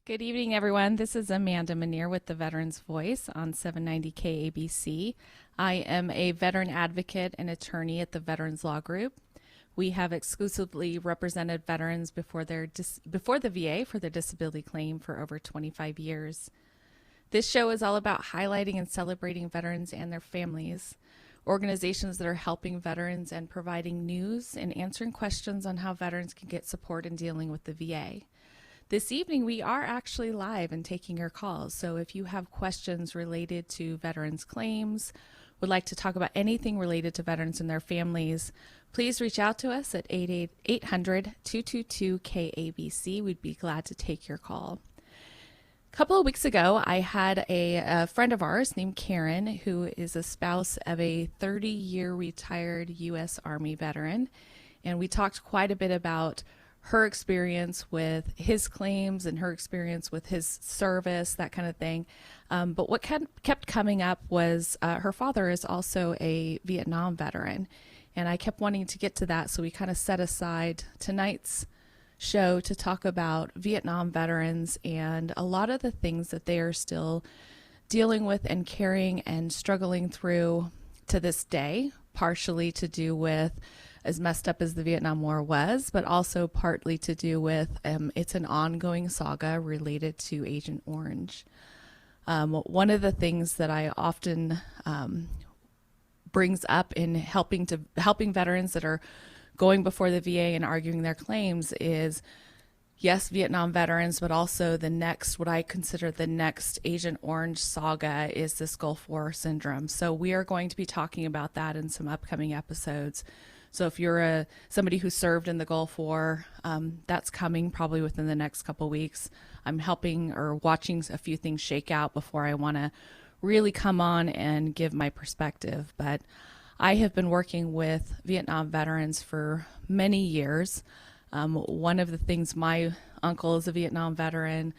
Good evening, everyone. This is Amanda Manier with the Veterans Voice on 790 KABC. I am a veteran advocate and attorney at the Veterans Law Group. We have exclusively represented veterans before the VA for their disability claim for over 25 years. This show is all about highlighting and celebrating veterans and their families, organizations that are helping veterans and providing news and answering questions on how veterans can get support in dealing with the VA. This evening, we are actually live and taking your calls. So if you have questions related to veterans claims, would like to talk about anything related to veterans and their families, please reach out to us at 800-222-KABC. We'd be glad to take your call. A couple of weeks ago, I had a friend of ours named Karen, who is a spouse of a 30-year retired U.S. Army veteran. And we talked quite a bit about her experience with his claims and her experience with his service, that kind of thing. But what kept coming up was her father is also a Vietnam veteran. And I kept wanting to get to that, so we kind of set aside tonight's show to talk about Vietnam veterans and a lot of the things that they are still dealing with and carrying and struggling through to this day, partially to do with as messed up as the Vietnam War was, but also partly to do with it's an ongoing saga related to Agent Orange. One of the things that I often brings up in helping veterans that are going before the VA and arguing their claims is, yes, Vietnam veterans, but also what I consider the next Agent Orange saga is this Gulf War syndrome. So we are going to be talking about that in some upcoming episodes. So if you're somebody who served in the Gulf War, that's coming probably within the next couple weeks. I'm helping or watching a few things shake out before I want to really come on and give my perspective. But I have been working with Vietnam veterans for many years. One of the things, my uncle is a Vietnam veteran.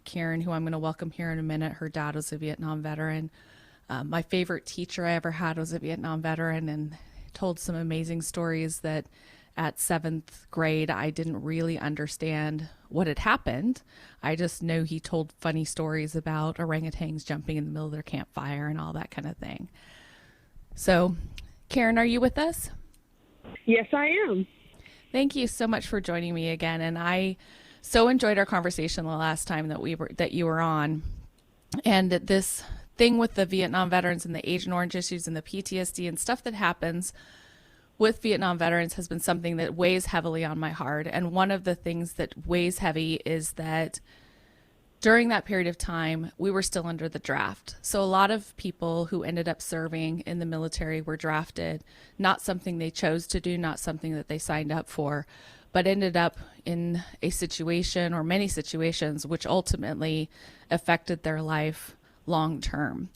Karen, who I'm going to welcome here in a minute, her dad was a Vietnam veteran. My favorite teacher I ever had was a Vietnam veteran, and told some amazing stories that at 7th grade I didn't really understand what had happened. I just know he told funny stories about orangutans jumping in the middle of their campfire and all that kind of thing. So, Karen, are you with us? Yes, I am. Thank you so much for joining me again. And I so enjoyed our conversation the last time that you were on. And this thing with the Vietnam veterans and the Agent Orange issues and the PTSD and stuff that happens with Vietnam veterans has been something that weighs heavily on my heart. And one of the things that weighs heavy is that during that period of time, we were still under the draft. So a lot of people who ended up serving in the military were drafted, not something they chose to do, not something that they signed up for, but ended up in a situation or many situations which ultimately affected their life long term.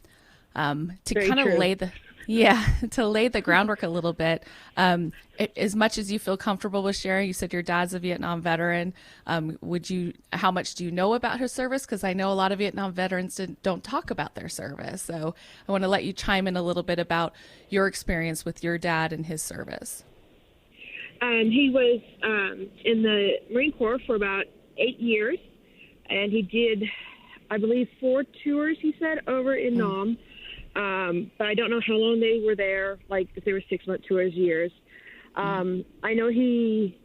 To kind of lay the groundwork a little bit, as much as you feel comfortable with sharing, you said your dad's a Vietnam veteran. How much do you know about his service? Because I know a lot of Vietnam veterans don't talk about their service. So I want to let you chime in a little bit about your experience with your dad and his service. He was in the Marine Corps for about 8 years, and he did, I believe, 4 tours, he said, over in Nam. But I don't know how long they were there, like if they were 6-month tours, years. I know he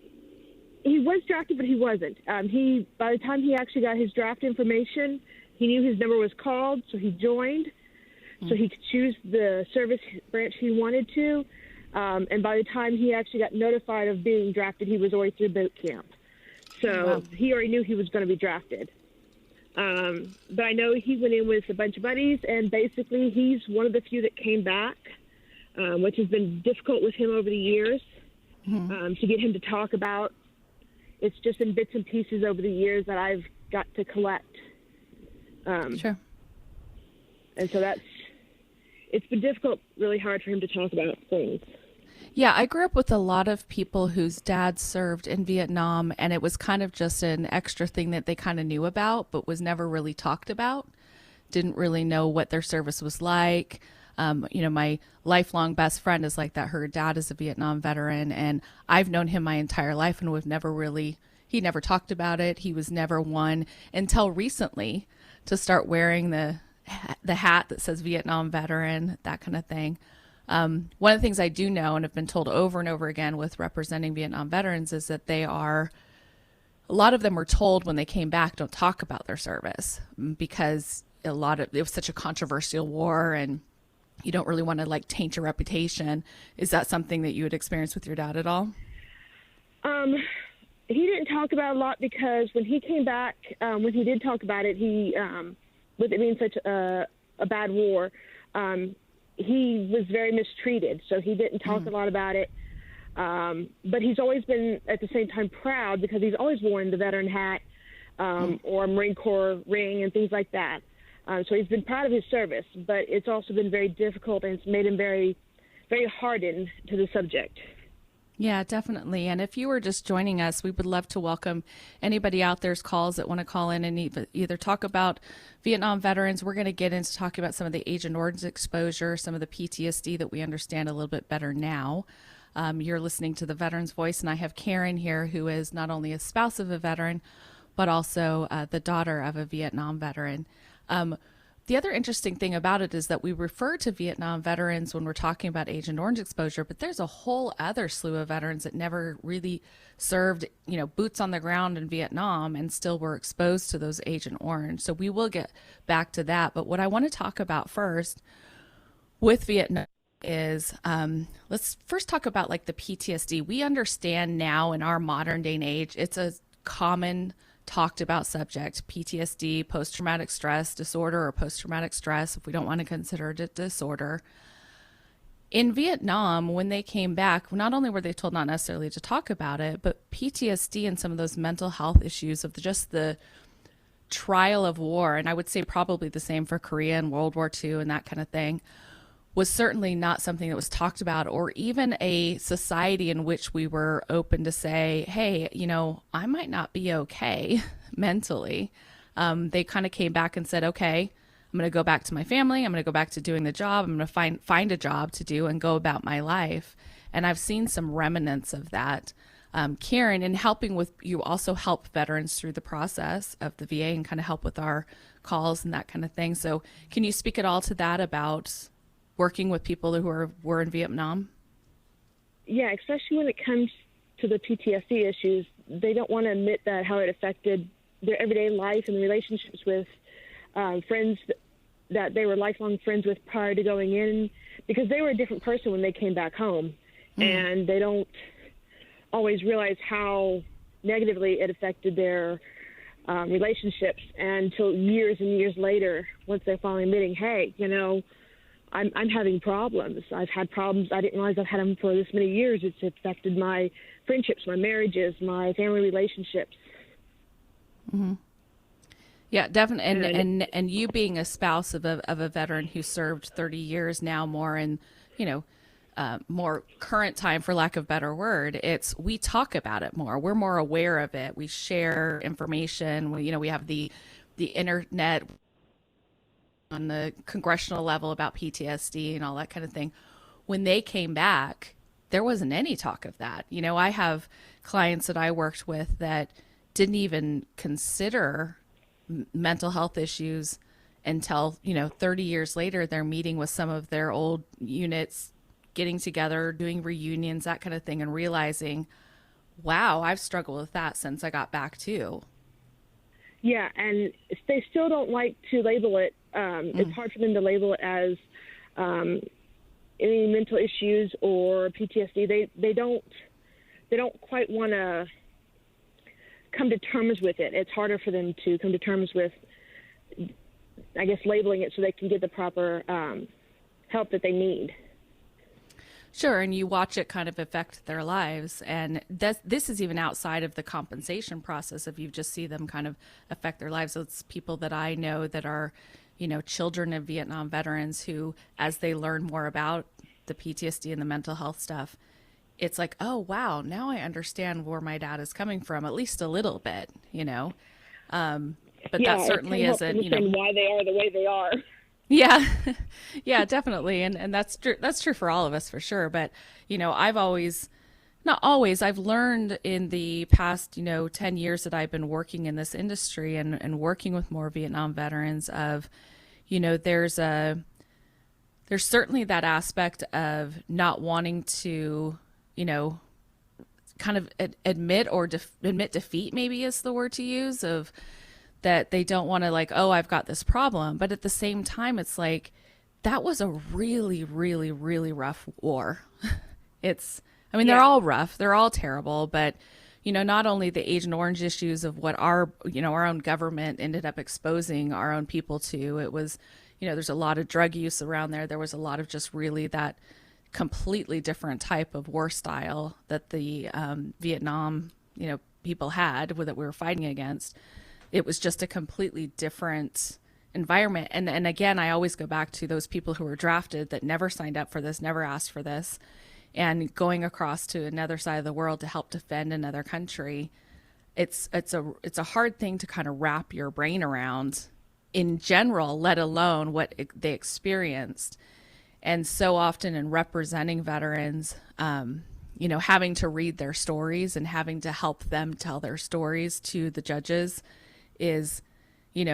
was drafted, but he wasn't. By the time he actually got his draft information, he knew his number was called, so he joined, so he could choose the service branch he wanted to. And by the time he actually got notified of being drafted, he was already through boot camp. So he already knew he was going to be drafted. But I know he went in with a bunch of buddies, and basically he's one of the few that came back, which has been difficult with him over the years, to get him to talk about. It's just in bits and pieces over the years that I've got to collect. Sure. And so it's been difficult, really hard for him to talk about things. Yeah, I grew up with a lot of people whose dads served in Vietnam, and it was kind of just an extra thing that they kind of knew about, but was never really talked about. Didn't really know what their service was like. My lifelong best friend is like that. Her dad is a Vietnam veteran, and I've known him my entire life, and we've never really he never talked about it. He was never one until recently to start wearing the hat that says Vietnam veteran, that kind of thing. One of the things I do know and have been told over and over again with representing Vietnam veterans is that a lot of them were told when they came back, don't talk about their service because it was such a controversial war and you don't really want to like taint your reputation. Is that something that you would experience with your dad at all? He didn't talk about it a lot because when he came back, when he did talk about it, with it being such a bad war, he was very mistreated. So he didn't talk a lot about it. But he's always been at the same time proud because he's always worn the veteran hat, or a Marine Corps ring and things like that. So he's been proud of his service, but it's also been very difficult and it's made him very, very hardened to the subject. Yeah, definitely. And if you were just joining us, we would love to welcome anybody out there's calls that want to call in and either talk about Vietnam veterans. We're going to get into talking about some of the Agent Orange exposure, some of the PTSD that we understand a little bit better now. You're listening to the Veteran's Voice, and I have Karen here, who is not only a spouse of a veteran, but also the daughter of a Vietnam veteran. The other interesting thing about it is that we refer to Vietnam veterans when we're talking about Agent Orange exposure, but there's a whole other slew of veterans that never really served, boots on the ground in Vietnam and still were exposed to those Agent Orange. So we will get back to that. But what I want to talk about first with Vietnam is let's first talk about like the PTSD. We understand now in our modern day and age, it's a common talked about subject, PTSD, post-traumatic stress disorder, or post-traumatic stress, if we don't want to consider it a disorder. In Vietnam, when they came back, not only were they told not necessarily to talk about it, but PTSD and some of those mental health issues of just the trial of war, and I would say probably the same for Korea and World War II and that kind of thing, was certainly not something that was talked about, or even a society in which we were open to say, hey, I might not be okay mentally. They kind of came back and said, okay, I'm going to go back to my family. I'm going to go back to doing the job. I'm going to find a job to do and go about my life. And I've seen some remnants of that. Karen, in helping with, you also help veterans through the process of the VA and kind of help with our calls and that kind of thing. So can you speak at all to that about working with people who were in Vietnam? Yeah, especially when it comes to the PTSD issues, they don't want to admit that how it affected their everyday life and relationships with friends that they were lifelong friends with prior to going in, because they were a different person when they came back home. And they don't always realize how negatively it affected their relationships until years and years later, once they're finally admitting, hey, I'm having problems. I've had problems. I didn't realize I've had them for this many years. It's affected my friendships, my marriages, my family relationships. Mm-hmm. Yeah, definitely. And you being a spouse of a veteran who served 30 years now, more in, more current time, for lack of a better word, we talk about it more. We're more aware of it. We share information. We have the internet on the congressional level about PTSD and all that kind of thing. When they came back, there wasn't any talk of that. I have clients that I worked with that didn't even consider mental health issues until, 30 years later, they're meeting with some of their old units, getting together, doing reunions, that kind of thing, and realizing, wow, I've struggled with that since I got back too. Yeah, and they still don't like to label it. It's hard for them to label it as any mental issues or PTSD. They don't quite want to come to terms with it. It's harder for them to come to terms with, I guess, labeling it so they can get the proper help that they need. Sure, and you watch it kind of affect their lives, and this is even outside of the compensation process. If you just see them kind of affect their lives, so it's people that I know that are, children of Vietnam veterans who, as they learn more about the PTSD and the mental health stuff, it's like, oh wow, now I understand where my dad is coming from, at least a little bit, But yeah, that certainly isn't, why they are the way they are. Yeah, yeah, definitely. And that's true. That's true for all of us for sure. But, I've always Not always. I've learned in the past, 10 years that I've been working in this industry and working with more Vietnam veterans of, there's certainly that aspect of not wanting to, you know, kind of admit or admit defeat, maybe is the word to use, of that they don't want to, like, oh, I've got this problem. But at the same time, it's like, that was a really, really, really rough war. I mean, they're Yeah. all rough, they're all terrible, but not only the Agent Orange issues of what our own government ended up exposing our own people to, it was, there's a lot of drug use around there. There was a lot of just really that completely different type of war style that the Vietnam, people had that we were fighting against. It was just a completely different environment. And again, I always go back to those people who were drafted that never signed up for this, never asked for this, and going across to another side of the world to help defend another country. It's a hard thing to kind of wrap your brain around in general, let alone what they experienced. And so often in representing veterans, having to read their stories and having to help them tell their stories to the judges is,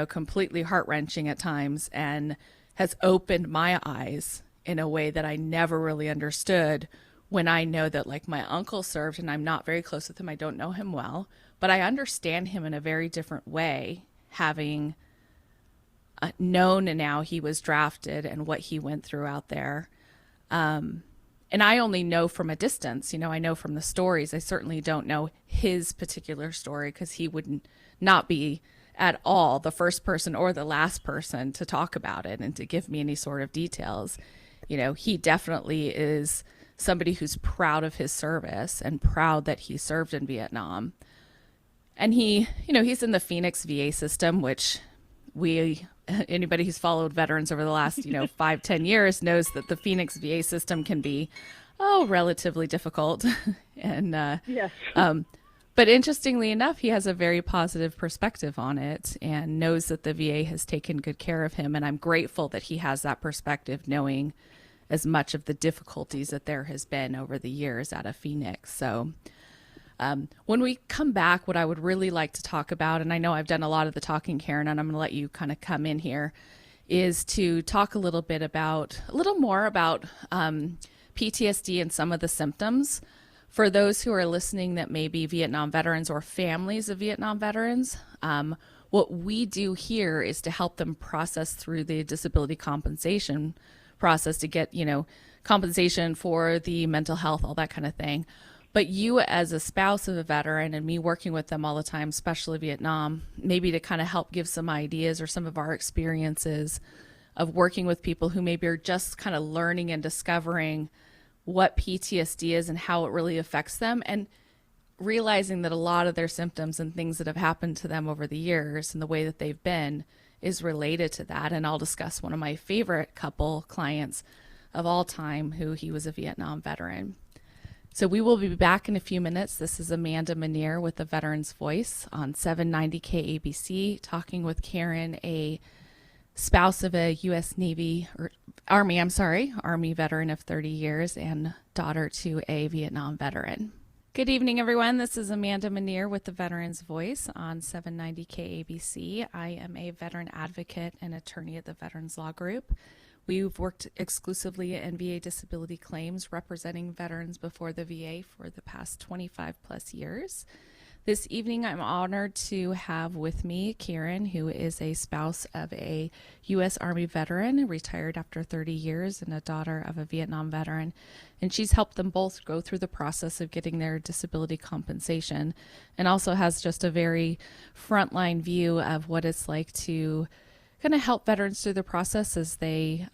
completely heart-wrenching at times, and has opened my eyes in a way that I never really understood, when I know that, like, my uncle served, and I'm not very close with him. I don't know him well, but I understand him in a very different way, having known now he was drafted and what he went through out there. And I only know from a distance, I know from the stories. I certainly don't know his particular story, because he would not be at all the first person or the last person to talk about it and to give me any sort of details. He definitely is somebody who's proud of his service and proud that he served in Vietnam. And he's in the Phoenix VA system, which anybody who's followed veterans over the last, 5-10 years knows that the Phoenix VA system can be, relatively difficult. And, Yes. but interestingly enough, he has a very positive perspective on it and knows that the VA has taken good care of him. And I'm grateful that he has that perspective, knowing as much of the difficulties that there has been over the years out of Phoenix. So when we come back, what I would really like to talk about, and I know I've done a lot of the talking, Karen, and I'm going to let you kind of come in here, is to talk a little more about PTSD and some of the symptoms for those who are listening that may be Vietnam veterans or families of Vietnam veterans. What we do here is to help them process through the disability compensation process to get, compensation for the mental health, all that kind of thing. But you, as a spouse of a veteran, and me working with them all the time, especially Vietnam, maybe to kind of help give some ideas or some of our experiences of working with people who maybe are just kind of learning and discovering what PTSD is and how it really affects them, and realizing that a lot of their symptoms and things that have happened to them over the years and the way that they've been is related to that. And I'll discuss one of my favorite couple clients of all time, who he was a Vietnam veteran. So we will be back in a few minutes. This is Amanda Manier with the Veteran's Voice on 790 KABC, talking with Karen, a spouse of a U.S. Navy or Army veteran of 30 years and daughter to a Vietnam veteran. Good evening, everyone. This is Amanda Manier with the Veteran's Voice on 790 KABC. I am a veteran advocate and attorney at the Veterans Law Group. We've worked exclusively in VA disability claims, representing veterans before the VA for the past 25 plus years. This evening, I'm honored to have with me Karen, who is a spouse of a U.S. Army veteran, retired after 30 years, and a daughter of a Vietnam veteran. And she's helped them both go through the process of getting their disability compensation, and also has just a very frontline view of what it's like to kind of help veterans through the process as they,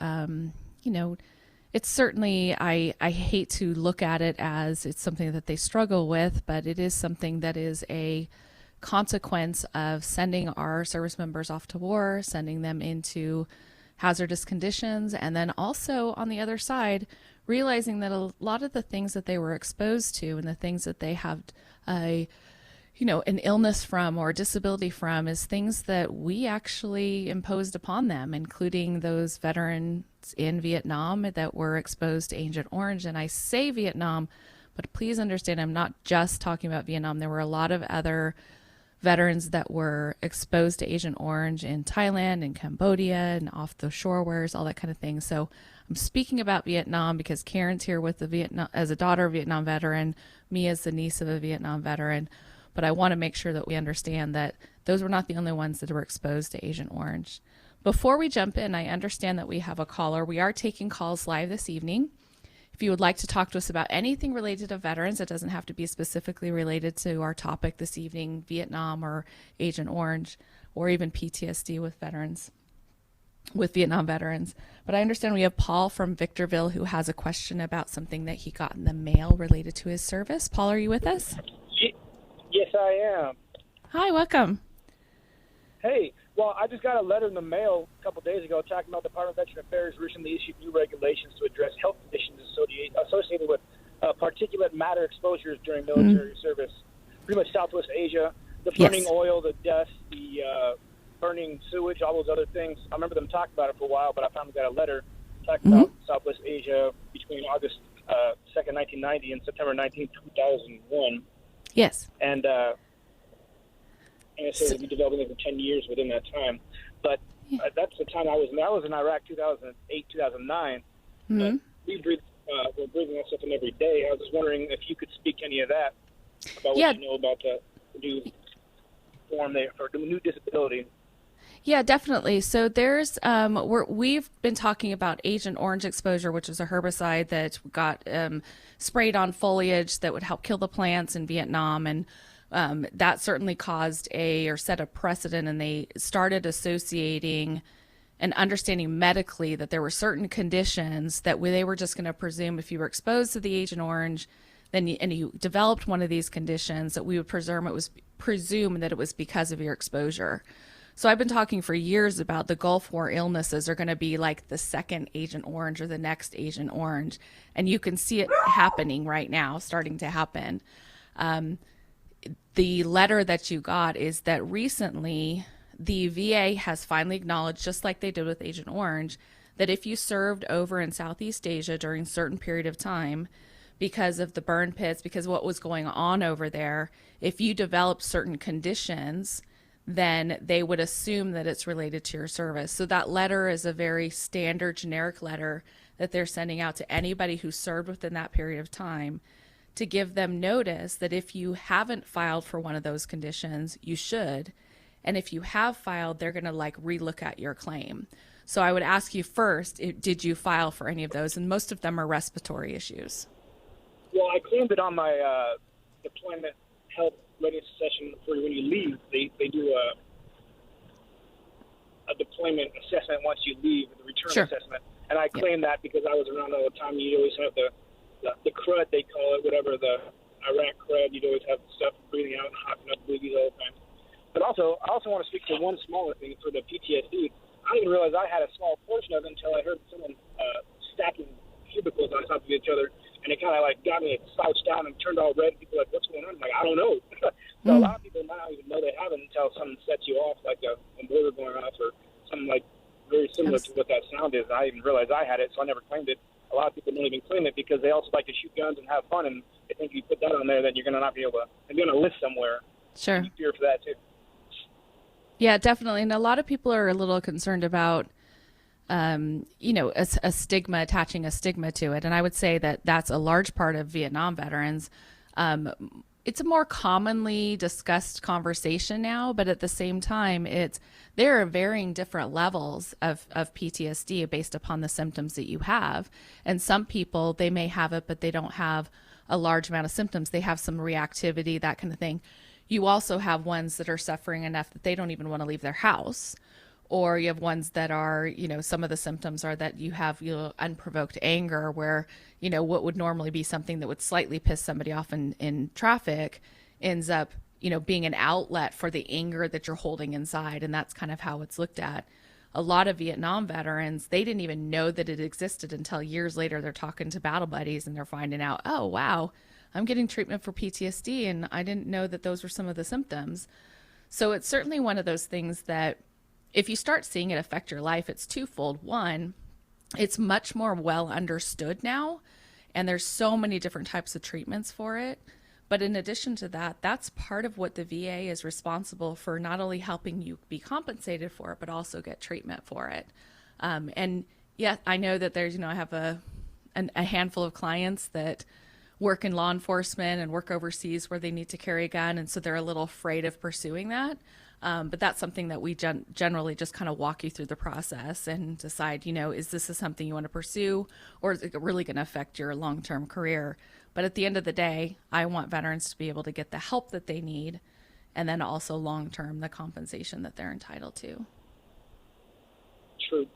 it's certainly, I hate to look at it as it's something that they struggle with, but it is something that is a consequence of sending our service members off to war, sending them into hazardous conditions, and then also on the other side, realizing that a lot of the things that they were exposed to and the things that they have an illness from or disability from is things that we actually imposed upon them, including those veterans in Vietnam that were exposed to Agent Orange. And I say Vietnam, But please understand, I'm not just talking about Vietnam. There were a lot of other veterans that were exposed to Agent Orange in Thailand and Cambodia and off the shorewares, all that kind of thing. So I'm speaking about Vietnam because Karen's here with the Vietnam as a daughter of a Vietnam veteran, me as the niece of a Vietnam veteran. But I want to make sure that we understand that those were not the only ones that were exposed to Agent Orange. Before we jump in, I understand that we have a caller. We are taking calls live this evening. If you would like to talk to us about anything related to veterans, it doesn't have to be specifically related to our topic this evening, Vietnam or Agent Orange, or even PTSD with veterans, with Vietnam veterans. But I understand we have Paul from Victorville who has a question about something that he got in the mail related to his service. Paul, are you with us? Yes, I am. Hi, welcome. Hey, well, I just got a letter in the mail a couple days ago talking about the Department of Veteran Affairs recently issued new regulations to address health conditions associated with particulate matter exposures during military service. Pretty much Southwest Asia, the burning oil, the dust, the burning sewage, all those other things. I remember them talking about it for a while, but I finally got a letter talking about Southwest Asia between August 2nd, 1990 and September 19th, 2001. Yes. And it says we'll be developing it for 10 years within that time. But that's the time I was in Iraq, 2008, 2009. But we're breathing that stuff in every day. I was just wondering if you could speak to any of that, about what you know about the new form there for the new disability. Yeah, definitely. So there's we've been talking about Agent Orange exposure, which is a herbicide that got sprayed on foliage that would help kill the plants in Vietnam, and that certainly set a precedent, and they started associating and understanding medically that there were certain conditions that they were just going to presume if you were exposed to the Agent Orange, and you developed one of these conditions, that we would presume that it was because of your exposure. So I've been talking for years about the Gulf War illnesses are going to be like the second Agent Orange or the next Agent Orange. And you can see it happening right now, starting to happen. The letter that you got is that recently the VA has finally acknowledged, just like they did with Agent Orange, that if you served over in Southeast Asia during a certain period of time, because of the burn pits, because of what was going on over there, if you developed certain conditions, then they would assume that it's related to your service. So that letter is a very standard generic letter that they're sending out to anybody who served within that period of time to give them notice that if you haven't filed for one of those conditions, you should. And if you have filed, they're going to relook at your claim. So I would ask you first, did you file for any of those? And most of them are respiratory issues. Well, I claimed it on my deployment health readiness session for when you leave. They do a deployment assessment once you leave, the return assessment. And I claimed that because I was around all the time. You always have the crud, they call it, whatever, the Iraq crud. You'd always have stuff breathing out and hopping up boogies all the time. But I also want to speak to one smaller thing for the PTSD. I didn't realize I had a small portion of it until I heard someone stacking cubicles on top of each other. And it kind of got me slouched down and turned all red. People were like, what's going on? I'm like, I don't know. So a lot of people might not even know they have it until something sets you off, like a boiler going off or something very similar to what that sound is. I didn't realize I had it, so I never claimed it. A lot of people don't even claim it because they also like to shoot guns and have fun, and they think if you put that on there, then you're going to not be able to, and you're going to list somewhere. Sure. You fear for that too. Yeah, definitely. And a lot of people are a little concerned about a stigma, attaching a stigma to it. And I would say that that's a large part of Vietnam veterans. It's a more commonly discussed conversation now, but at the same time, there are varying different levels of PTSD based upon the symptoms that you have. And some people, they may have it, but they don't have a large amount of symptoms. They have some reactivity, that kind of thing. You also have ones that are suffering enough that they don't even want to leave their house. Or you have ones that are, some of the symptoms are that you have unprovoked anger where, what would normally be something that would slightly piss somebody off in traffic ends up, being an outlet for the anger that you're holding inside. And that's kind of how it's looked at. A lot of Vietnam veterans, they didn't even know that it existed until years later. They're talking to battle buddies and they're finding out, oh, wow, I'm getting treatment for PTSD. And I didn't know that those were some of the symptoms. So it's certainly one of those things that if you start seeing it affect your life, it's twofold. One, it's much more well understood now. And there's so many different types of treatments for it. But in addition to that, that's part of what the VA is responsible for, not only helping you be compensated for it, but also get treatment for it. And yeah, I know that there's, I have a handful of clients that work in law enforcement and work overseas where they need to carry a gun. And so they're a little afraid of pursuing that. But that's something that we generally just kind of walk you through the process and decide, is this something you want to pursue, or is it really going to affect your long-term career? But at the end of the day, I want veterans to be able to get the help that they need, and then also long-term the compensation that they're entitled to. True.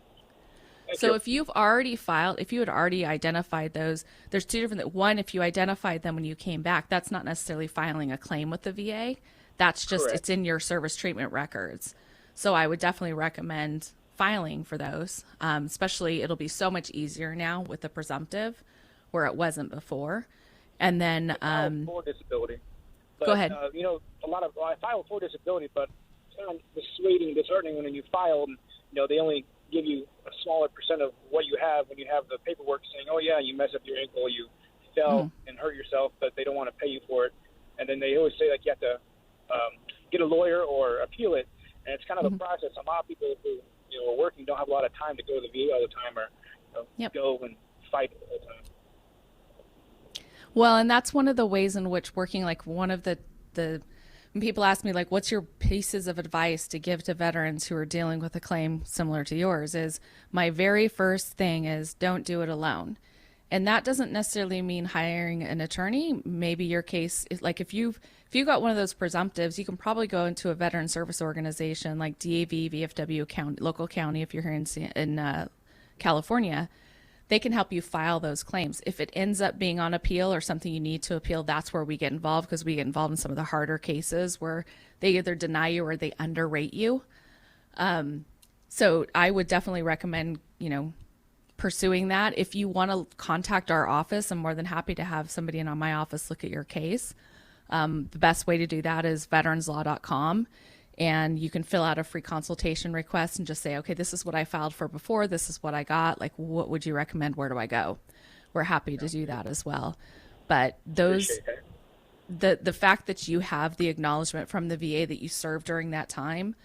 So if you've already filed, if you had already identified those, there's two different. One, if you identified them when you came back, that's not necessarily filing a claim with the VA. That's just, Correct. It's in your service treatment records. So I would definitely recommend filing for those. Especially, it'll be so much easier now with the presumptive, where it wasn't before. And then for disability. But, go ahead. I filed for disability, but it's kind of disheartening when you file, and, they only give you a smaller percent of what you have when you have the paperwork saying, oh yeah, you messed up your ankle, you fell and hurt yourself, but they don't want to pay you for it. And then they always say like you have to get a lawyer or appeal it, and it's kind of a process. A lot of people who are working don't have a lot of time to go to the VA all the time, or go and fight all the time. Well, and that's one of the ways in which working, like one of the when people ask me, like, what's your pieces of advice to give to veterans who are dealing with a claim similar to yours, is my very first thing is don't do it alone. And that doesn't necessarily mean hiring an attorney. Maybe your case, like if you got one of those presumptives, you can probably go into a veteran service organization like DAV, VFW, county, local county. If you're here in California, they can help you file those claims. If it ends up being on appeal or something you need to appeal, that's where we get involved, because we get involved in some of the harder cases where they either deny you or they underrate you. So I would definitely recommend, pursuing that. If you want to contact our office, I'm more than happy to have somebody in on my office look at your case. The best way to do that is veteranslaw.com. And you can fill out a free consultation request and just say, okay, this is what I filed for before. This is what I got. Like, what would you recommend? Where do I go? We're happy to do that as well. But the fact that you have the acknowledgement from the VA that you served during that time,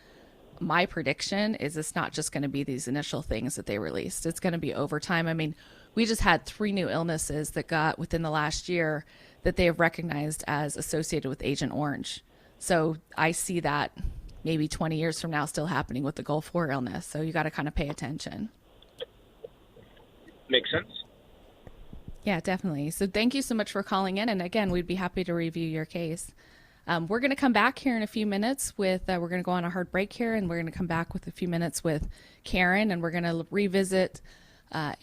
my prediction is it's not just going to be these initial things that they released. It's going to be over time. I mean, we just had 3 new illnesses that got within the last year that they have recognized as associated with Agent Orange. So I see that maybe 20 years from now still happening with the Gulf War illness. So you got to kind of pay attention. Makes sense. Yeah, definitely. So thank you so much for calling in. And again, we'd be happy to review your case. We're going to come back here in a few minutes with, we're going to go on a hard break here, and we're going to come back with a few minutes with Karen, and we're going to revisit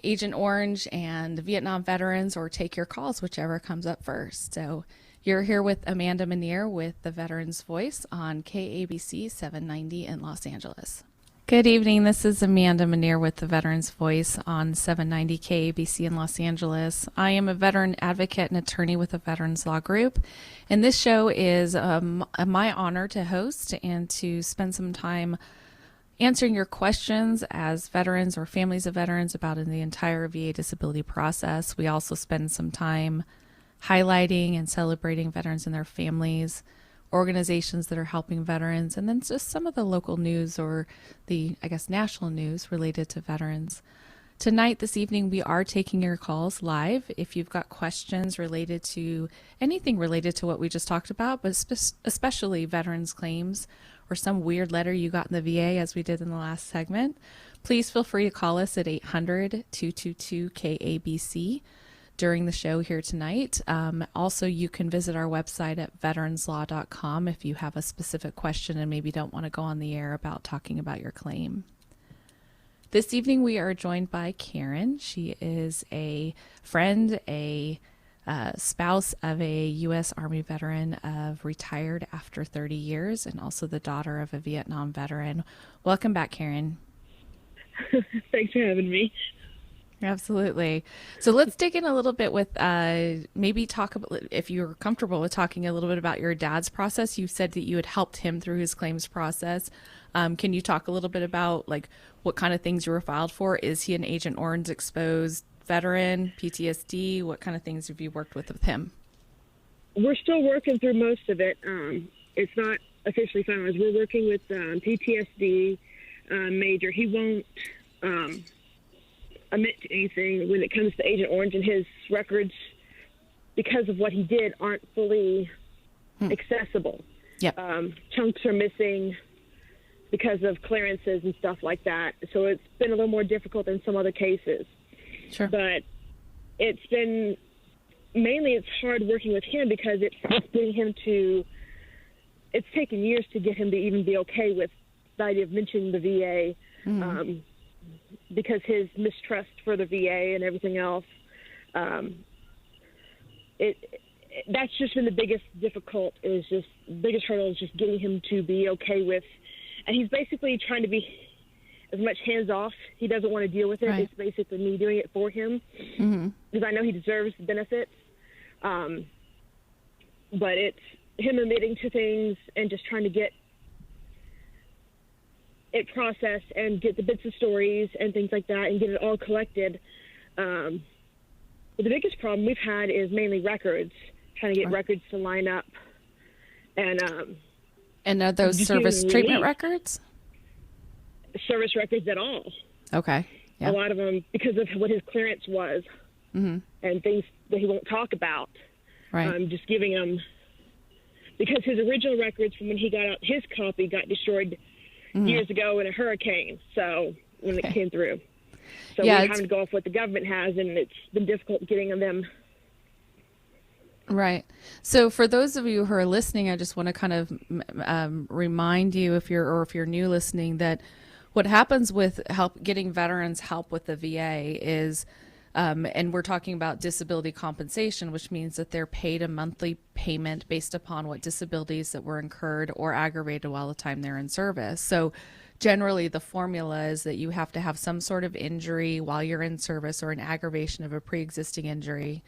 Agent Orange and Vietnam veterans, or take your calls, whichever comes up first. So you're here with Amanda Manier with the Veterans Voice on KABC 790 in Los Angeles. Good evening. This is Amanda Manier with the Veterans Voice on 790 KABC in Los Angeles. I am a veteran advocate and attorney with the Veterans Law Group, and this show is my honor to host and to spend some time answering your questions as veterans or families of veterans about in the entire VA disability process. We also spend some time highlighting and celebrating veterans and their families, organizations that are helping veterans, and then just some of the local news or the, national news related to veterans. Tonight, this evening, we are taking your calls live. If you've got questions related to anything related to what we just talked about, but especially veterans claims or some weird letter you got in the VA, as we did in the last segment, please feel free to call us at 800-222-KABC. during the show here tonight. Also, you can visit our website at veteranslaw.com if you have a specific question and maybe don't want to go on the air about talking about your claim. This evening, we are joined by Karen. She is a friend, a spouse of a U.S. Army veteran of retired after 30 years, and also the daughter of a Vietnam veteran. Welcome back, Karen. Thanks for having me. Absolutely. So let's dig in a little bit with maybe talk about, if you're comfortable with talking a little bit about your dad's process. You said that you had helped him through his claims process. Can you talk a little bit about like what kind of things you were filed for? Is he an Agent Orange exposed veteran, PTSD? What kind of things have you worked with him? We're still working through most of it. It's not officially finalized. We're working with PTSD major. He won't admit to anything when it comes to Agent Orange, and his records, because of what he did, aren't fully accessible. Yep. Chunks are missing because of clearances and stuff like that. So it's been a little more difficult than some other cases. Sure. But it's been, mainly it's hard working with him because it's getting him to, it's taken years to get him to even be okay with the idea of mentioning the VA, because his mistrust for the VA and everything else. That's just been the biggest biggest hurdle is just getting him to be okay with, and he's basically trying to be as much hands off. He doesn't want to deal with it. Right. It's basically me doing it for him, because I know he deserves the benefits. But it's him admitting to things and just trying to get it processed and get the bits of stories and things like that and get it all collected. But the biggest problem we've had is mainly records, trying to get records to line up. And are those service treatment records? Service records at all. Okay. Yeah. A lot of them, because of what his clearance was and things that he won't talk about. Right. Just giving him, because his original records from when he got out, his copy got destroyed years ago in a hurricane. So when it came through. So we're having to go off what the government has, and it's been difficult getting them. Right. So for those of you who are listening, I just want to kind of remind you, if you're new listening, that what happens with getting veterans help with the VA is, and we're talking about disability compensation, which means that they're paid a monthly payment based upon what disabilities that were incurred or aggravated while the time they're in service. So generally the formula is that you have to have some sort of injury while you're in service or an aggravation of a pre-existing injury.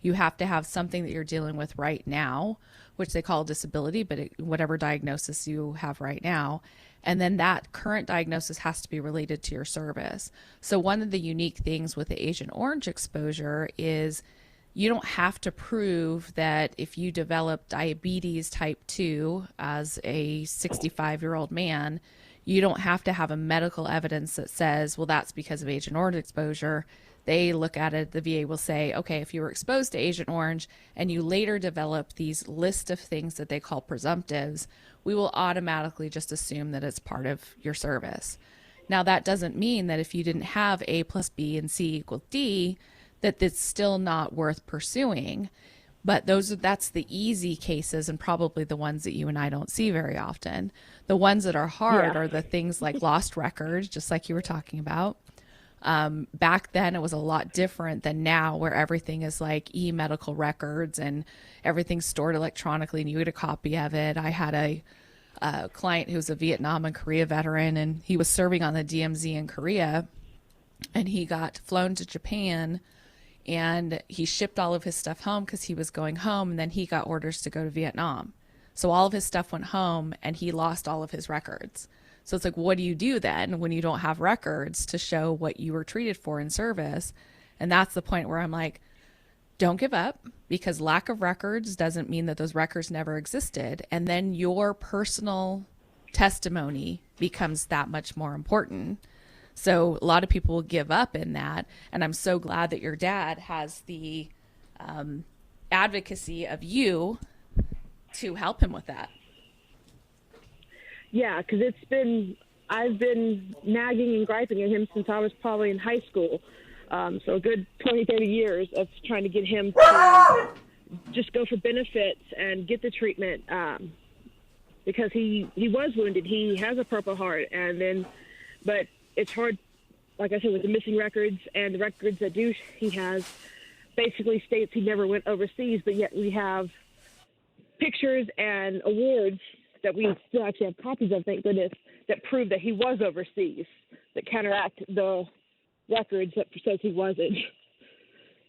You have to have something that you're dealing with right now, which they call disability, but whatever diagnosis you have right now. And then that current diagnosis has to be related to your service. So one of the unique things with the Agent Orange exposure is you don't have to prove that if you develop diabetes type 2 as a 65-year-old man, you don't have to have a medical evidence that says, well, that's because of Agent Orange exposure. They look at it, the VA will say, okay, if you were exposed to Agent Orange and you later develop these list of things that they call presumptives, we will automatically just assume that it's part of your service. Now, that doesn't mean that if you didn't have A plus B and C equal D, that it's still not worth pursuing. But that's the easy cases and probably the ones that you and I don't see very often. The ones that are hard are the things like lost records, just like you were talking about. Back then it was a lot different than now, where everything is like e-medical records and everything's stored electronically and you get a copy of it. I had a client who was a Vietnam and Korea veteran, and he was serving on the DMZ in Korea, and he got flown to Japan and he shipped all of his stuff home because he was going home, and then he got orders to go to Vietnam. So all of his stuff went home and he lost all of his records. So it's like, what do you do then when you don't have records to show what you were treated for in service? And that's the point where I'm like, don't give up, because lack of records doesn't mean that those records never existed. And then your personal testimony becomes that much more important. So a lot of people will give up in that. And I'm so glad that your dad has the advocacy of you to help him with that. Yeah, because I've been nagging and griping at him since I was probably in high school. So a good 20, 30 years of trying to get him to just go for benefits and get the treatment, because he was wounded. He has a Purple Heart, but it's hard, like I said, with the missing records, and the records that he has basically states he never went overseas, but yet we have pictures and awards that we still actually have copies of, thank goodness, that prove that he was overseas, that counteract the records that says he wasn't.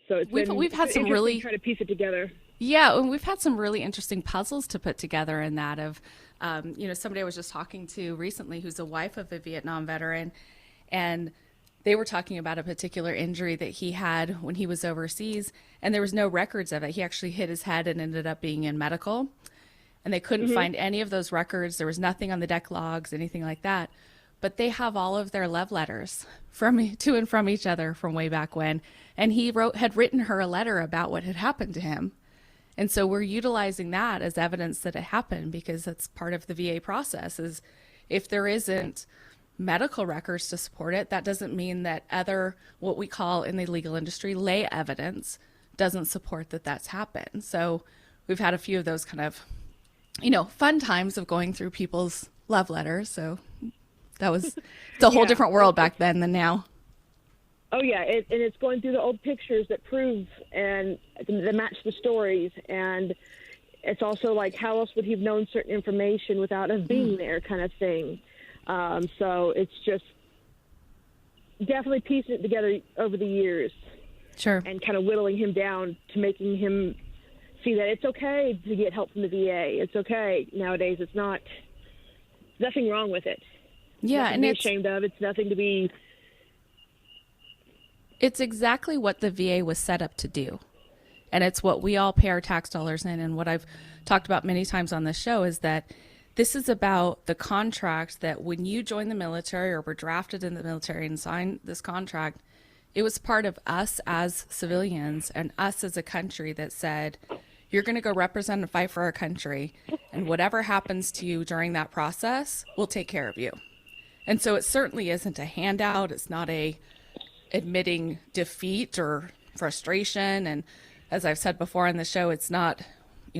So we've had some really try to piece it together. Yeah, and we've had some really interesting puzzles to put together in that of, somebody I was just talking to recently who's a wife of a Vietnam veteran, and they were talking about a particular injury that he had when he was overseas, and there was no records of it. He actually hit his head and ended up being in medical, and they couldn't find any of those records. There was nothing on the deck logs, anything like that. But they have all of their love letters from to and from each other from way back when. And he had written her a letter about what had happened to him. And so we're utilizing that as evidence that it happened, because that's part of the VA process. Is if there isn't medical records to support it, that doesn't mean that other, what we call in the legal industry, lay evidence doesn't support that that's happened. So we've had a few of those kind of, fun times of going through people's love letters. So that was, it's a whole different world back then than now. Oh, yeah, and it's going through the old pictures that prove and that match the stories. And it's also like, how else would he have known certain information without us being there, kind of thing. So it's just definitely piecing it together over the years. Sure. And kind of whittling him down to making him see that it's okay to get help from the VA. It's okay nowadays. It's not, nothing wrong with it. Yeah, nothing and to be it's ashamed of. It's nothing to be. It's exactly what the VA was set up to do. And it's what we all pay our tax dollars in. And what I've talked about many times on this show is that this is about the contract that when you join the military or were drafted in the military and signed this contract, it was part of us as civilians and us as a country that said, you're going to go represent and fight for our country. And whatever happens to you during that process, we'll take care of you. And so it certainly isn't a handout. It's not a admitting defeat or frustration. And as I've said before on the show, it's not,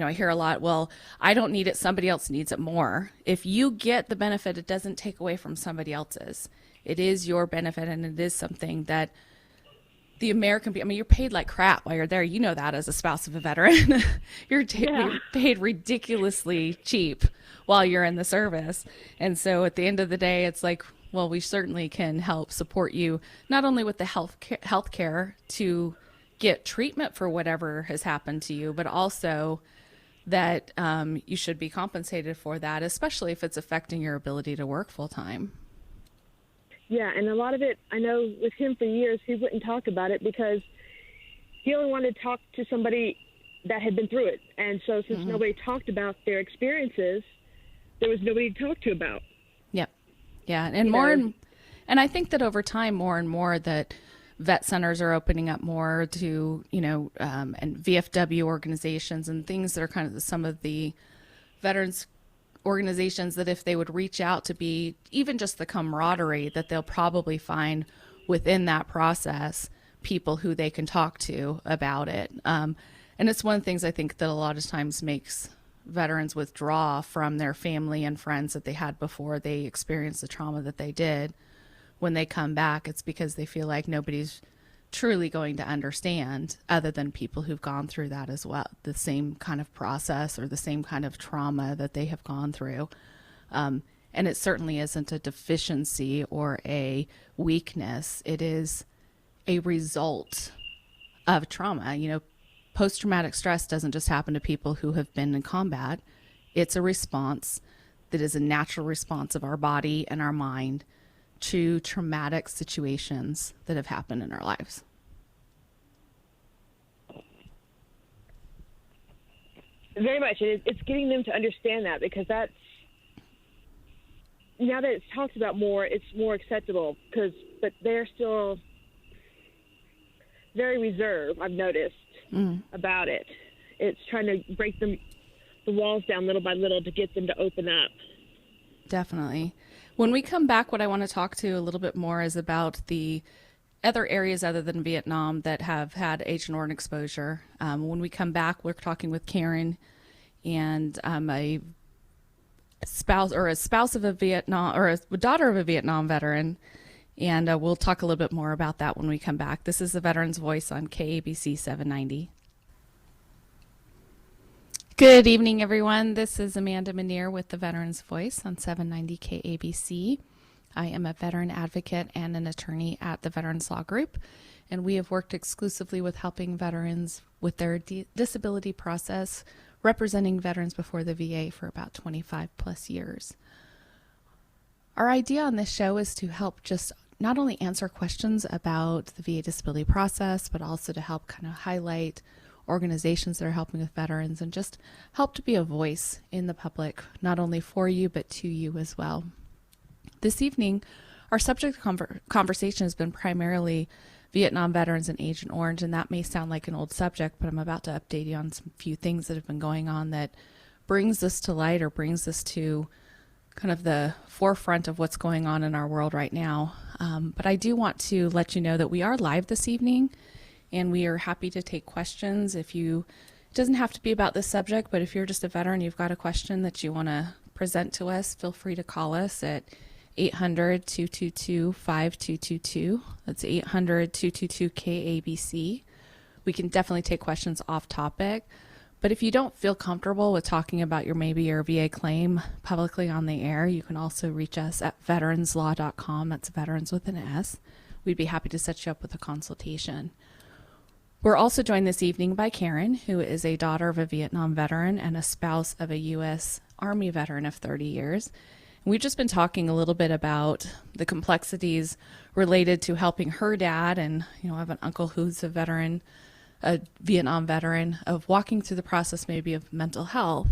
I hear a lot, well, I don't need it, somebody else needs it more. If you get the benefit, it doesn't take away from somebody else's. It is your benefit, and it is something that the American people, you're paid like crap while you're there. You know that as a spouse of a veteran. You're paid ridiculoly cheap while you're in the service. And so at the end of the day, it's like, well, we certainly can help support you, not only with the health care to get treatment for whatever has happened to you, but also that you should be compensated for that, especially if it's affecting your ability to work full time. Yeah, and a lot of it, I know with him for years, he wouldn't talk about it because he only wanted to talk to somebody that had been through it. And so since nobody talked about their experiences, there was nobody to talk to about. Yep. Yeah. And and I think that over time, more and more that vet centers are opening up more to, and VFW organizations and things that are kind of some of the veterans organizations that if they would reach out to be even just the camaraderie that they'll probably find within that process, people who they can talk to about it. And it's one of the things I think that a lot of times makes veterans withdraw from their family and friends that they had before they experienced the trauma that they did. When they come back, it's because they feel like nobody's truly going to understand other than people who've gone through that as well, the same kind of process or the same kind of trauma that they have gone through. And it certainly isn't a deficiency or a weakness. It is a result of trauma. Post-traumatic stress doesn't just happen to people who have been in combat. It's a response that is a natural response of our body and our mind to traumatic situations that have happened in our lives. Very much. And it's getting them to understand that, because that's, now that it's talked about more, it's more acceptable, but they're still very reserved, I've noticed, about it. It's trying to break the walls down little by little to get them to open up. Definitely. When we come back, what I want to talk to a little bit more is about the other areas other than Vietnam that have had Agent Orange exposure. When we come back, we're talking with Karen, and a spouse of a Vietnam, or a daughter of a Vietnam veteran. And we'll talk a little bit more about that when we come back. This is the Veterans Voice on KABC 790. Good evening, everyone. This is Amanda Manier with the Veterans Voice on 790 KABC. I am a veteran advocate and an attorney at the Veterans Law Group, and we have worked exclusively with helping veterans with their disability process, representing veterans before the VA for about 25 plus years. Our idea on this show is to help just not only answer questions about the VA disability process, but also to help kind of highlight organizations that are helping with veterans and just help to be a voice in the public, not only for you, but to you as well. This evening, our subject of conversation has been primarily Vietnam veterans and Agent Orange, and that may sound like an old subject, but I'm about to update you on some few things that have been going on that brings this to light or brings this to kind of the forefront of what's going on in our world right now. But I do want to let you know that we are live this evening, and we are happy to take questions. It doesn't have to be about this subject, but if you're just a veteran, you've got a question that you want to present to us, feel free to call us at 800-222-5222. That's 800-222-KABC. We can definitely take questions off topic. But if you don't feel comfortable with talking about your VA claim publicly on the air, you can also reach us at veteranslaw.com. That's veterans with an S. We'd be happy to set you up with a consultation. We're also joined this evening by Karen, who is a daughter of a Vietnam veteran and a spouse of a U.S. Army veteran of 30 years. We've just been talking a little bit about the complexities related to helping her dad, and I have an uncle who's a Vietnam veteran, of walking through the process maybe of mental health.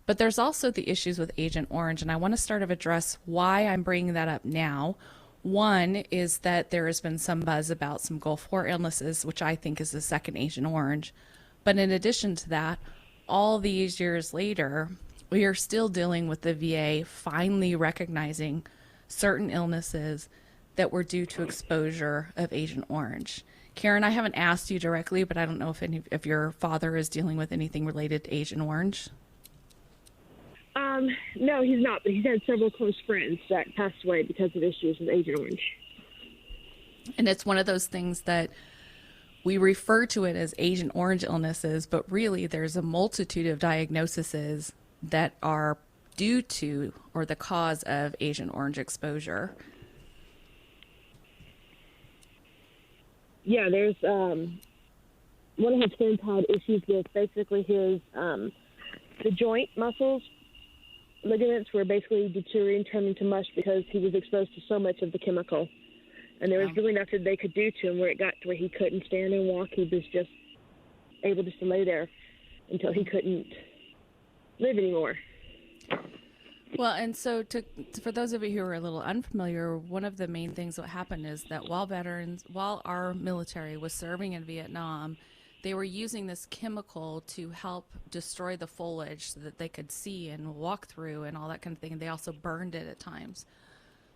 But there's also the issues with Agent Orange, and I want to start to address why I'm bringing that up now. One is that there has been some buzz about some Gulf War illnesses, which I think is the second Agent Orange. But in addition to that, all these years later, we are still dealing with the VA finally recognizing certain illnesses that were due to exposure of Agent Orange. Karen, I haven't asked you directly, but I don't know if your father is dealing with anything related to Agent Orange. No, he's not, but he's had several close friends that passed away because of issues with Agent Orange. And it's one of those things that we refer to it as Agent Orange illnesses, but really there's a multitude of diagnoses that are due to or the cause of Agent Orange exposure. Yeah, there's one of his friends had issues with basically his the joint muscles. Ligaments were basically deteriorating, turning to mush because he was exposed to so much of the chemical. And there was really nothing they could do to him where it got to where he couldn't stand and walk. He was just able just to lay there until he couldn't live anymore. Well, and so for those of you who are a little unfamiliar, one of the main things that happened is that while our military was serving in Vietnam, they were using this chemical to help destroy the foliage so that they could see and walk through and all that kind of thing. And they also burned it at times.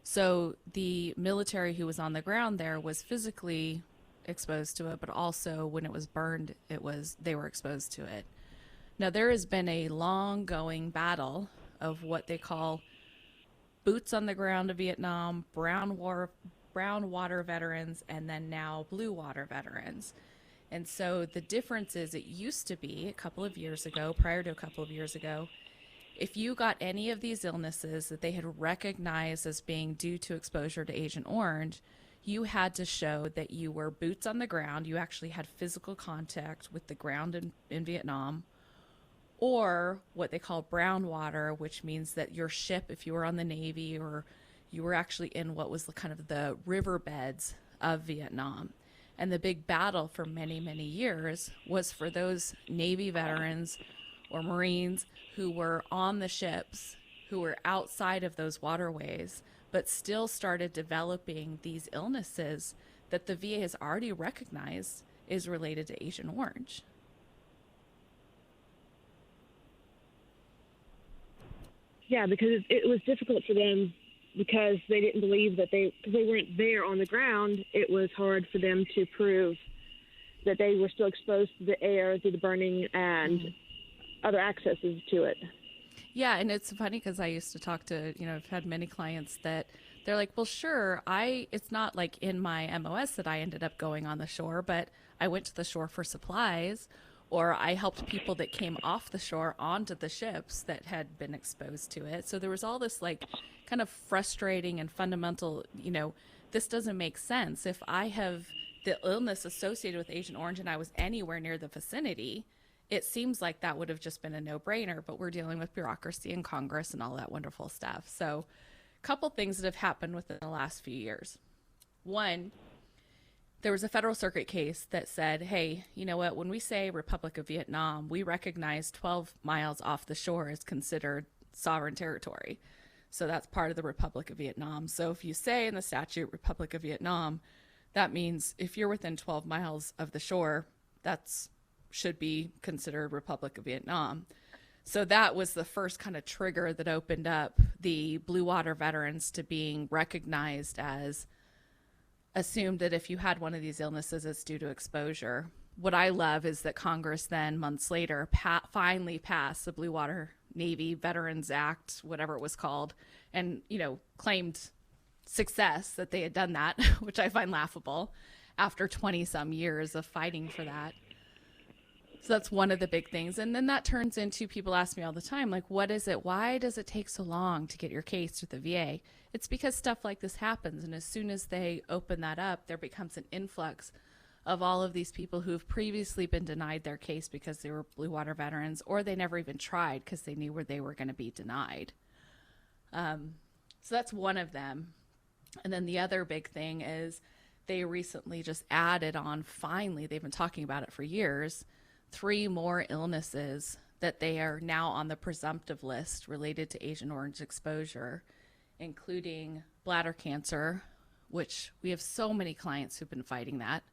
So the military who was on the ground there was physically exposed to it, but also when it was burned, they were exposed to it. Now, there has been a long-going battle of what they call boots on the ground of Vietnam, brown water veterans, and then now blue water veterans. And so the difference is it used to be prior to a couple of years ago, if you got any of these illnesses that they had recognized as being due to exposure to Agent Orange, you had to show that you were boots on the ground, you actually had physical contact with the ground in Vietnam, or what they call brown water, which means that your ship, if you were on the Navy or you were actually in what was kind of the riverbeds of Vietnam. And the big battle for many, many years was for those Navy veterans or Marines who were on the ships, who were outside of those waterways, but still started developing these illnesses that the VA has already recognized is related to Agent Orange. Yeah, because it was difficult for them because they didn't believe that because they weren't there on the ground, it was hard for them to prove that they were still exposed to the air, to the burning, and other accesses to it. Yeah, and it's funny because I used to talk to, I've had many clients that they're like, well, sure, it's not like in my MOS that I ended up going on the shore, but I went to the shore for supplies, or I helped people that came off the shore onto the ships that had been exposed to it. So there was all this kind of frustrating and fundamental, this doesn't make sense. If I have the illness associated with Agent Orange and I was anywhere near the vicinity, it seems like that would have just been a no-brainer, but we're dealing with bureaucracy and Congress and all that wonderful stuff. So a couple things that have happened within the last few years. One, there was a federal circuit case that said, hey, you know what? When we say Republic of Vietnam, we recognize 12 miles off the shore is considered sovereign territory. So that's part of the Republic of Vietnam. So if you say in the statute Republic of Vietnam, that means if you're within 12 miles of the shore, that's should be considered Republic of Vietnam. So that was the first kind of trigger that opened up the blue water veterans to being recognized as assumed that if you had one of these illnesses, it's due to exposure. What I love is that Congress then months later finally passed the Blue Water Navy Veterans Act, whatever it was called, and, you know, claimed success that they had done that, which I find laughable after 20 some years of fighting for that. So that's one of the big things. And then that turns into, people ask me all the time, like, what is it? Why does it take so long to get your case with the VA? It's because stuff like this happens. And as soon as they open that up, there becomes an influx of all of these people who have previously been denied their case because they were Blue Water veterans, or they never even tried because they knew where they were going to be denied. So that's one of them. And then the other big thing is they recently just added on, finally, they've been talking about it for years, 3 more illnesses that they are now on the presumptive list related to Agent Orange exposure, including bladder cancer, which we have so many clients who've been fighting that,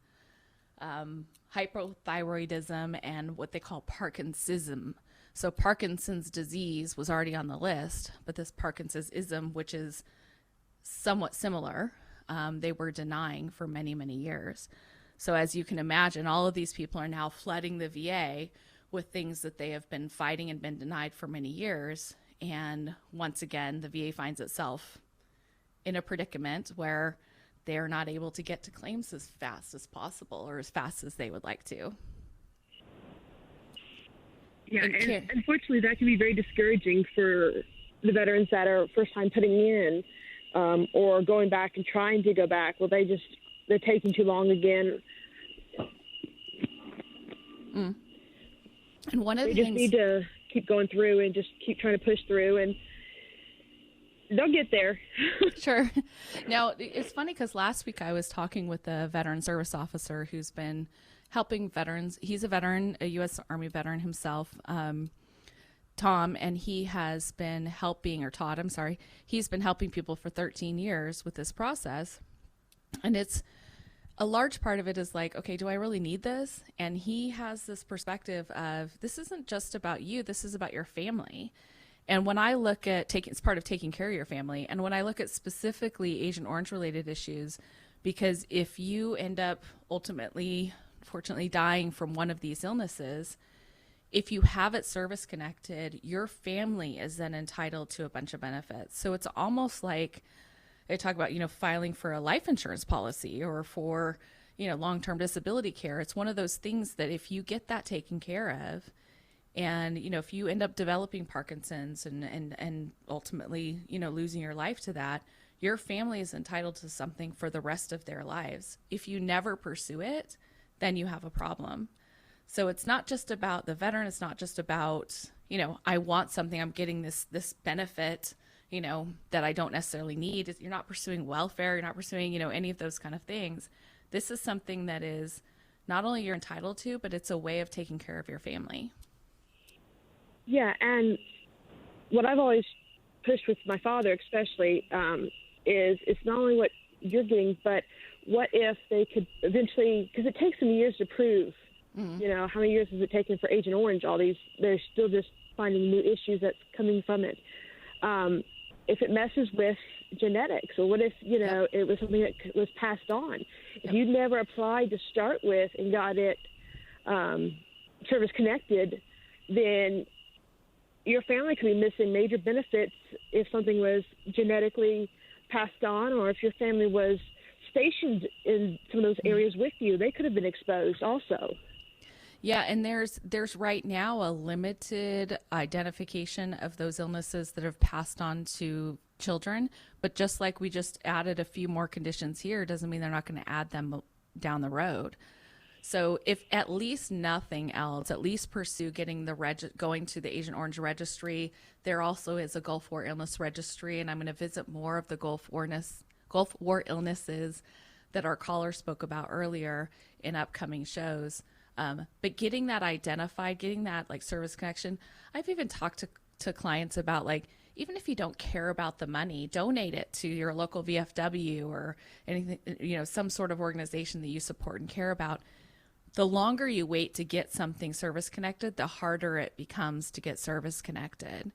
hypothyroidism, and what they call Parkinsonism. So Parkinson's disease was already on the list, but this Parkinsonism, which is somewhat similar, they were denying for many, many years. So as you can imagine, all of these people are now flooding the VA with things that they have been fighting and been denied for many years. And once again, the VA finds itself in a predicament where they're not able to get to claims as fast as possible, or as fast as they would like to. Yeah, and unfortunately, that can be very discouraging for the veterans that are first time putting in, or going back and trying to go back. Well, they're taking too long again. And one of the things, things, need to keep going through and just keep trying to push through, and they'll get there. Sure. Now, it's funny because last week I was talking with a veteran service officer who's been helping veterans. He's a veteran, a U.S. Army veteran himself, Tom, and he has been helping, or Todd, I'm sorry, he's been helping people for 13 years with this process. And it's a large part of it is like, okay, do I really need this? And he has this perspective of, this isn't just about you, this is about your family. And when I look at it's part of taking care of your family. And when I look at specifically Agent Orange related issues, because if you end up ultimately, unfortunately, dying from one of these illnesses, if you have it service connected, your family is then entitled to a bunch of benefits. So it's almost like they talk about, filing for a life insurance policy or for, long-term disability care. It's one of those things that if you get that taken care of, and, if you end up developing Parkinson's and ultimately, losing your life to that, your family is entitled to something for the rest of their lives. If you never pursue it, then you have a problem. So it's not just about the veteran. It's not just about, I want something, I'm getting this benefit, that I don't necessarily need. You're not pursuing welfare. You're not pursuing, any of those kind of things. This is something that is not only you're entitled to, but it's a way of taking care of your family. Yeah, and what I've always pushed with my father especially is it's not only what you're getting, but what if they could eventually, because it takes them years to prove, how many years has it taken for Agent Orange, they're still just finding new issues that's coming from it. If it messes with genetics, or what if, it was something that was passed on. If you never applied to start with and got it service connected, then your family could be missing major benefits if something was genetically passed on, or if your family was stationed in some of those areas with you, they could have been exposed also. Yeah, and there's right now a limited identification of those illnesses that have passed on to children, but just like we just added a few more conditions here, doesn't mean they're not going to add them down the road. So if at least nothing else, at least pursue getting going to the Agent Orange registry. There also is a Gulf War illness registry, and I'm going to visit more of the Gulf War illnesses that our caller spoke about earlier in upcoming shows. But getting that identified, getting that like service connection. I've even talked to clients about, like, even if you don't care about the money, donate it to your local VFW or anything, some sort of organization that you support and care about. The longer you wait to get something service connected, the harder it becomes to get service connected.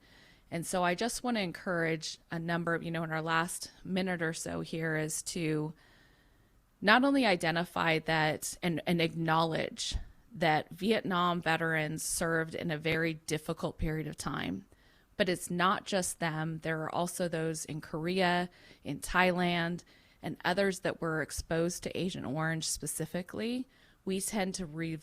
And so I just want to encourage a number of, in our last minute or so here, is to not only identify that and acknowledge that Vietnam veterans served in a very difficult period of time. But it's not just them. There are also those in Korea, in Thailand, and others that were exposed to Agent Orange specifically. We tend to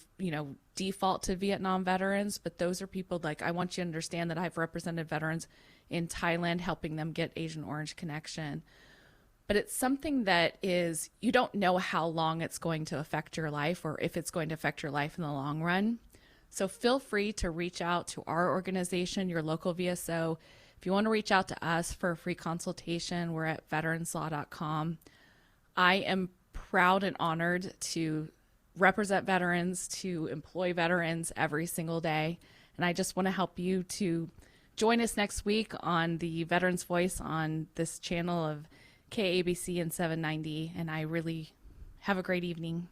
default to Vietnam veterans, but those are people, like, I want you to understand that I've represented veterans in Thailand, helping them get Agent Orange connection. But it's something that is, you don't know how long it's going to affect your life, or if it's going to affect your life in the long run. So feel free to reach out to our organization, your local VSO. If you want to reach out to us for a free consultation, we're at veteranslaw.com. I am proud and honored to represent veterans, to employ veterans every single day. And I just want to help you to join us next week on the Veterans Voice on this channel of KABC and 790. And I really have a great evening.